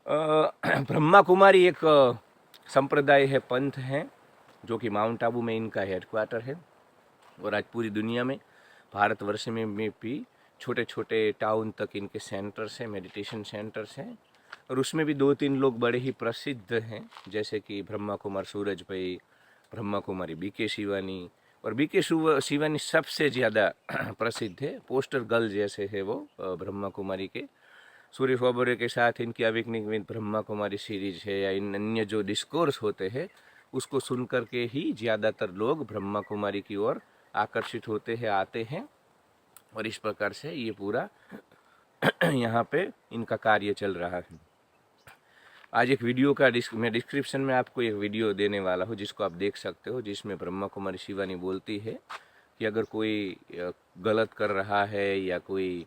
ब्रह्मा कुमारी एक संप्रदाय है, पंथ है, जो कि माउंट आबू में इनका हेडक्वार्टर है। और आज पूरी दुनिया में, भारतवर्ष में भी छोटे छोटे टाउन तक इनके सेंटर्स हैं, मेडिटेशन सेंटर्स हैं। और उसमें भी 2-3 लोग बड़े ही प्रसिद्ध हैं, जैसे कि ब्रह्मा कुमार सूरज भाई, ब्रह्मा कुमारी बीके शिवानी। और बीके शिवानी सबसे ज़्यादा प्रसिद्ध है, पोस्टर गर्ल जैसे है वो ब्रह्मा कुमारी के। सूर्य फॉबरे के साथ इनकी अविकनिक विद ब्रह्मा कुमारी सीरीज है, या इन अन्य जो डिस्कोर्स होते हैं उसको सुन कर के ही ज़्यादातर लोग ब्रह्मा कुमारी की ओर आकर्षित होते हैं, आते हैं। और इस प्रकार से ये पूरा यहाँ पे इनका कार्य चल रहा है। आज एक वीडियो का मैं डिस्क्रिप्शन में आपको एक वीडियो देने वाला हूँ, जिसको आप देख सकते हो, जिसमें ब्रह्मा कुमारी शिवानी बोलती है कि अगर कोई गलत कर रहा है या कोई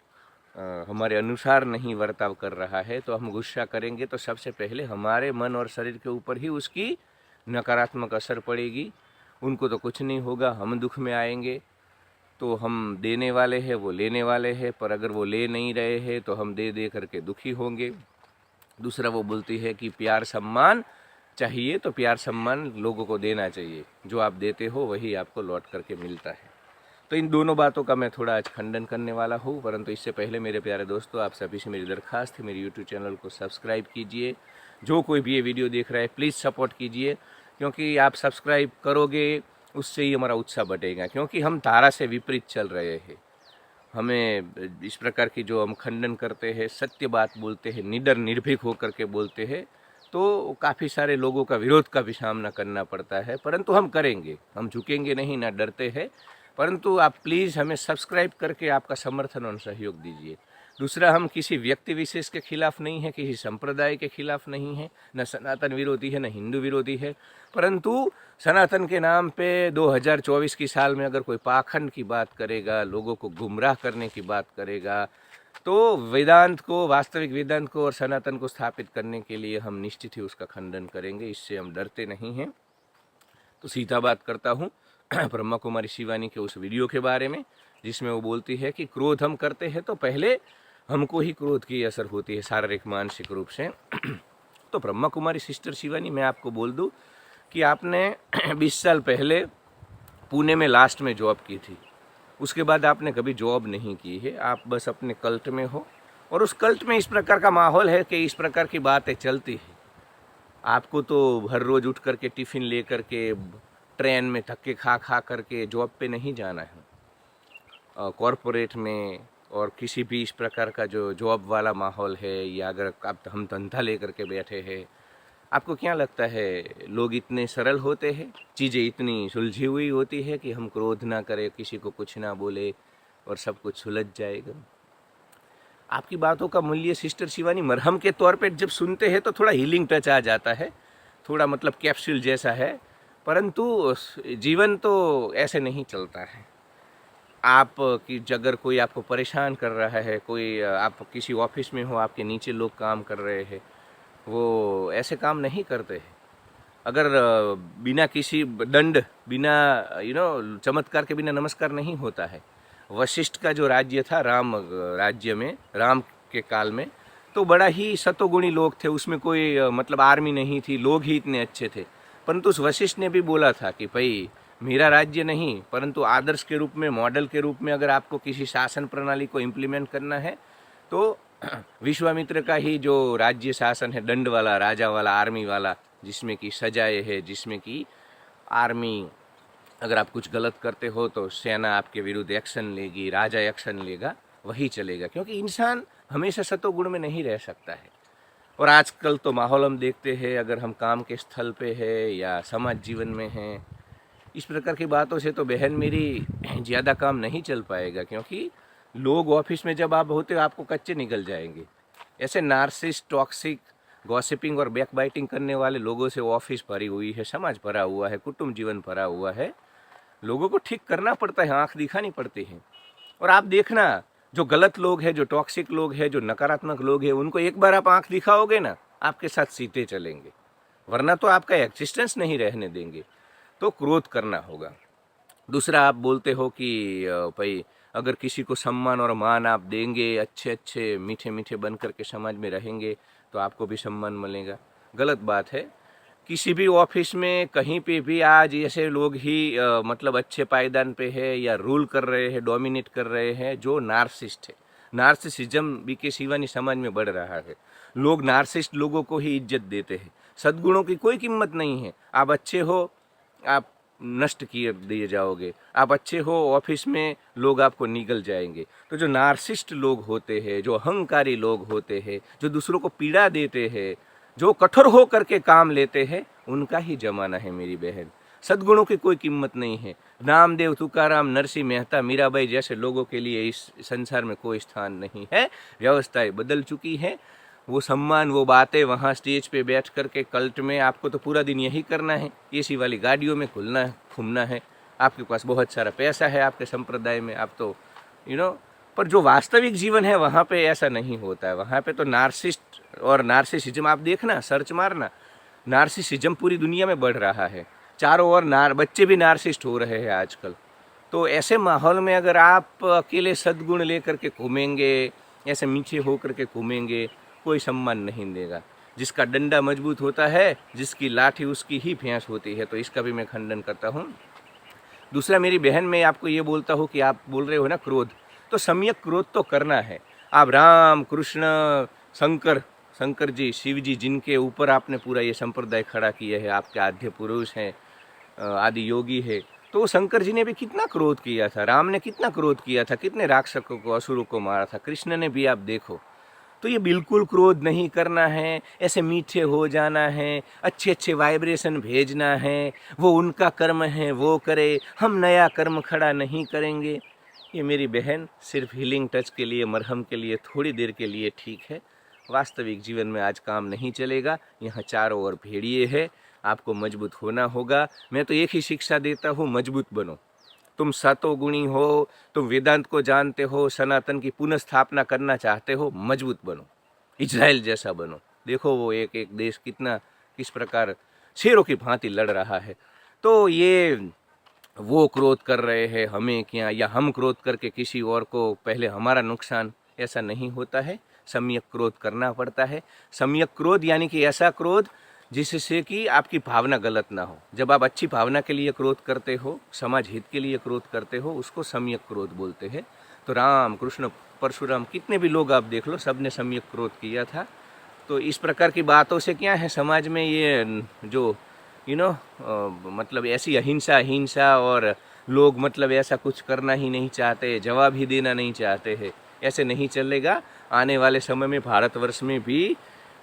हमारे अनुसार नहीं बर्ताव कर रहा है तो हम गुस्सा करेंगे तो सबसे पहले हमारे मन और शरीर के ऊपर ही उसकी नकारात्मक असर पड़ेगी। उनको तो कुछ नहीं होगा, हम दुख में आएंगे। तो हम देने वाले हैं, वो लेने वाले हैं, पर अगर वो ले नहीं रहे हैं तो हम दे दे करके दुखी होंगे। दूसरा वो बोलती है कि प्यार सम्मान चाहिए, तो प्यार सम्मान लोगों को देना चाहिए, जो आप देते हो वही आपको लौट करके मिलता है। तो इन दोनों बातों का मैं थोड़ा आज खंडन करने वाला हूँ, परंतु इससे पहले मेरे प्यारे दोस्तों, आप सभी से मेरी दरखास्त है, मेरे यूट्यूब चैनल को सब्सक्राइब कीजिए। जो कोई भी ये वीडियो देख रहा है प्लीज़ सपोर्ट कीजिए, क्योंकि आप सब्सक्राइब करोगे उससे ही हमारा उत्साह बढ़ेगा। क्योंकि हम धारा से विपरीत चल रहे हैं। हमें इस प्रकार की जो हम खंडन करते हैं, सत्य बात बोलते हैं, निडर निर्भीक होकर के बोलते हैं, तो काफ़ी सारे लोगों का विरोध का भी सामना करना पड़ता है, परंतु हम करेंगे, हम झुकेंगे नहीं, ना डरते हैं। परंतु आप प्लीज़ हमें सब्सक्राइब करके आपका समर्थन और सहयोग दीजिए। दूसरा, हम किसी व्यक्ति विशेष के खिलाफ नहीं है, किसी संप्रदाय के खिलाफ नहीं है, न सनातन विरोधी है, न हिंदू विरोधी है। परंतु सनातन के नाम पे 2024 की साल में अगर कोई पाखंड की बात करेगा, लोगों को गुमराह करने की बात करेगा, तो वेदांत को, वास्तविक वेदांत को और सनातन को स्थापित करने के लिए हम निश्चित ही उसका खंडन करेंगे। इससे हम डरते नहीं हैं। तो सीधा बात करता हूँ ब्रह्मा कुमारी शिवानी के उस वीडियो के बारे में, जिसमें वो बोलती है कि क्रोध हम करते हैं तो पहले हमको ही क्रोध की असर होती है, शारीरिक मानसिक रूप से। तो ब्रह्मा कुमारी सिस्टर शिवानी, मैं आपको बोल दूं कि आपने 20 साल पहले पुणे में लास्ट में जॉब की थी। उसके बाद आपने कभी जॉब नहीं की है, आप बस अपने कल्ट में हो। और उस कल्ट में इस प्रकार का माहौल है कि इस प्रकार की बातें चलती है। आपको तो हर रोज़ उठ करके टिफ़िन ले करके ट्रेन में धक्के खा खा करके जॉब पे नहीं जाना है। कॉरपोरेट में और किसी भी इस प्रकार का जो जॉब वाला माहौल है, या अगर आप हम धंधा ले करके बैठे हैं, आपको क्या लगता है लोग इतने सरल होते हैं? चीज़ें इतनी सुलझी हुई होती है कि हम क्रोध ना करें, किसी को कुछ ना बोले और सब कुछ सुलझ जाएगा? आपकी बातों का मूल्य सिस्टर शिवानी मरहम के तौर पे जब सुनते हैं तो थोड़ा हीलिंग टच आ जाता है, थोड़ा मतलब कैप्सूल जैसा है। परंतु जीवन तो ऐसे नहीं चलता है। आप कि अगर कोई आपको परेशान कर रहा है, कोई आप किसी ऑफिस में हो, आपके नीचे लोग काम कर रहे हैं, वो ऐसे काम नहीं करते हैं। अगर बिना किसी दंड, बिना चमत्कार के बिना नमस्कार नहीं होता है। वशिष्ठ का जो राज्य था, राम राज्य में, राम के काल में, तो बड़ा ही सतोगुणी लोग थे। उसमें कोई मतलब आर्मी नहीं थी, लोग ही इतने अच्छे थे। परंतु उस वशिष्ठ ने भी बोला था कि भाई मेरा राज्य नहीं, परंतु आदर्श के रूप में, मॉडल के रूप में अगर आपको किसी शासन प्रणाली को इम्प्लीमेंट करना है तो विश्वामित्र का ही जो राज्य शासन है, दंड वाला, राजा वाला, आर्मी वाला, जिसमें कि सजाएं है, जिसमें कि आर्मी, अगर आप कुछ गलत करते हो तो सेना आपके विरुद्ध एक्शन लेगी, राजा एक्शन लेगा, वही चलेगा। क्योंकि इंसान हमेशा सतोगुण में नहीं रह सकता है। और आजकल तो माहौल हम देखते हैं, अगर हम काम के स्थल पे है या समाज जीवन में हैं, इस प्रकार की बातों से तो बहन मेरी ज़्यादा काम नहीं चल पाएगा। क्योंकि लोग ऑफिस में जब आप होते हो आपको कच्चे निकल जाएंगे। ऐसे नार्सिस्ट, टॉक्सिक, गॉसिपिंग और बैकबाइटिंग करने वाले लोगों से ऑफिस भरी हुई है, समाज भरा हुआ है, कुटुंब जीवन भरा हुआ है। लोगों को ठीक करना पड़ता है, आंख दिखानी पड़ती है। और आप देखना, जो गलत लोग हैं, जो टॉक्सिक लोग हैं, जो नकारात्मक लोग हैं, उनको एक बार आप आंख दिखाओगे ना, आपके साथ सीधे चलेंगे, वरना तो आपका एक्जिस्टेंस नहीं रहने देंगे। तो क्रोध करना होगा। दूसरा, आप बोलते हो कि भाई अगर किसी को सम्मान और मान आप देंगे, अच्छे अच्छे मीठे मीठे बन करके समाज में रहेंगे, तो आपको भी सम्मान मिलेगा। गलत बात है। किसी भी ऑफिस में कहीं पे भी आज ऐसे लोग ही मतलब अच्छे पायदान पे है या रूल कर रहे हैं, डोमिनेट कर रहे हैं, जो नार्सिस्ट है। नार्सिसिज्म भी के सिवानी समाज में बढ़ रहा है। लोग नार्सिस्ट लोगों को ही इज्जत देते हैं। सद्गुणों की कोई कीमत नहीं है। आप अच्छे हो, आप नष्ट किए दिए जाओगे। आप अच्छे हो, ऑफिस में लोग आपको निगल जाएंगे। तो जो नार्सिस्ट लोग होते हैं, जो अहंकारी लोग होते हैं, जो दूसरों को पीड़ा देते हैं, जो कठोर हो करके काम लेते हैं, उनका ही जमाना है मेरी बहन। सद्गुणों की कोई कीमत नहीं है। नामदेव, तुकाराम, नरसिंह मेहता, मीराबाई जैसे लोगों के लिए इस संसार में कोई स्थान नहीं है। व्यवस्थाएं बदल चुकी हैं। वो सम्मान, वो बातें वहाँ स्टेज पे बैठ करके कल्ट में आपको तो पूरा दिन यही करना है, एसी वाली गाड़ियों में खुलना है, घूमना है। आपके पास बहुत सारा पैसा है आपके संप्रदाय में, आप तो पर जो वास्तविक जीवन है वहाँ पे ऐसा नहीं होता है। वहाँ पे तो नार्सिस्ट और नार्सिसिज्म, आप देखना, सर्च मारना, नार्सिसिज्म पूरी दुनिया में बढ़ रहा है। चारों ओर बच्चे भी नार्सिस्ट हो रहे हैं आजकल। तो ऐसे माहौल में अगर आप अकेले सद्गुण लेकर के घूमेंगे, ऐसे मीठे होकर के घूमेंगे, कोई सम्मान नहीं देगा। जिसका डंडा मजबूत होता है, जिसकी लाठी उसकी ही भैंस होती है। तो इसका भी मैं खंडन करता हूँ। दूसरा, मेरी बहन, मैं आपको ये बोलता हूँ कि आप बोल रहे हो ना क्रोध, तो सम्यक क्रोध तो करना है। आप राम, कृष्ण, शंकर जी, शिव जी, जिनके ऊपर आपने पूरा ये संप्रदाय खड़ा किया है, आपके आद्य पुरुष हैं, आदि योगी है, तो शंकर जी ने भी कितना क्रोध किया था, राम ने कितना क्रोध किया था, कितने राक्षसों को, असुरों को मारा था, कृष्ण ने भी, आप देखो। तो ये बिल्कुल क्रोध नहीं करना है, ऐसे मीठे हो जाना है, अच्छे अच्छे वाइब्रेशन भेजना है। वो उनका कर्म है, वो करे, हम नया कर्म खड़ा नहीं करेंगे। ये मेरी बहन सिर्फ हीलिंग टच के लिए, मरहम के लिए, थोड़ी देर के लिए ठीक है। वास्तविक जीवन में आज काम नहीं चलेगा। यहाँ चारों ओर भेड़िए है, आपको मजबूत होना होगा। मैं तो एक ही शिक्षा देता हूँ, मजबूत बनो। तुम सतोगुणी हो, तुम वेदांत को जानते हो, सनातन की पुनः स्थापना करना चाहते हो, मजबूत बनो, इजराइल जैसा बनो। देखो वो एक एक देश किस प्रकार शेरों की भांति लड़ रहा है। तो ये वो क्रोध कर रहे हैं हमें क्या, या हम क्रोध करके किसी और को पहले हमारा नुकसान, ऐसा नहीं होता है। सम्यक क्रोध करना पड़ता है। सम्यक क्रोध यानी कि ऐसा क्रोध जिससे कि आपकी भावना गलत ना हो। जब आप अच्छी भावना के लिए क्रोध करते हो, समाज हित के लिए क्रोध करते हो, उसको सम्यक क्रोध बोलते हैं। तो राम, कृष्ण, परशुराम, कितने भी लोग आप देख लो, सब ने सम्यक क्रोध किया था। तो इस प्रकार की बातों से क्या है, समाज में ये जो मतलब ऐसी अहिंसा और लोग मतलब ऐसा कुछ करना ही नहीं चाहते, जवाब ही देना नहीं चाहते हैं, ऐसे नहीं चलेगा। आने वाले समय में भारतवर्ष में भी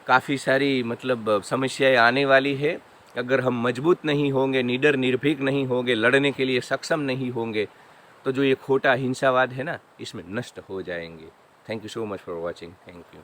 काफ़ी सारी मतलब समस्याएं आने वाली है। अगर हम मजबूत नहीं होंगे, निडर निर्भीक नहीं होंगे, लड़ने के लिए सक्षम नहीं होंगे, तो जो ये खोटा हिंसावाद है ना, इसमें नष्ट हो जाएंगे। Thank you so much for watching. Thank you.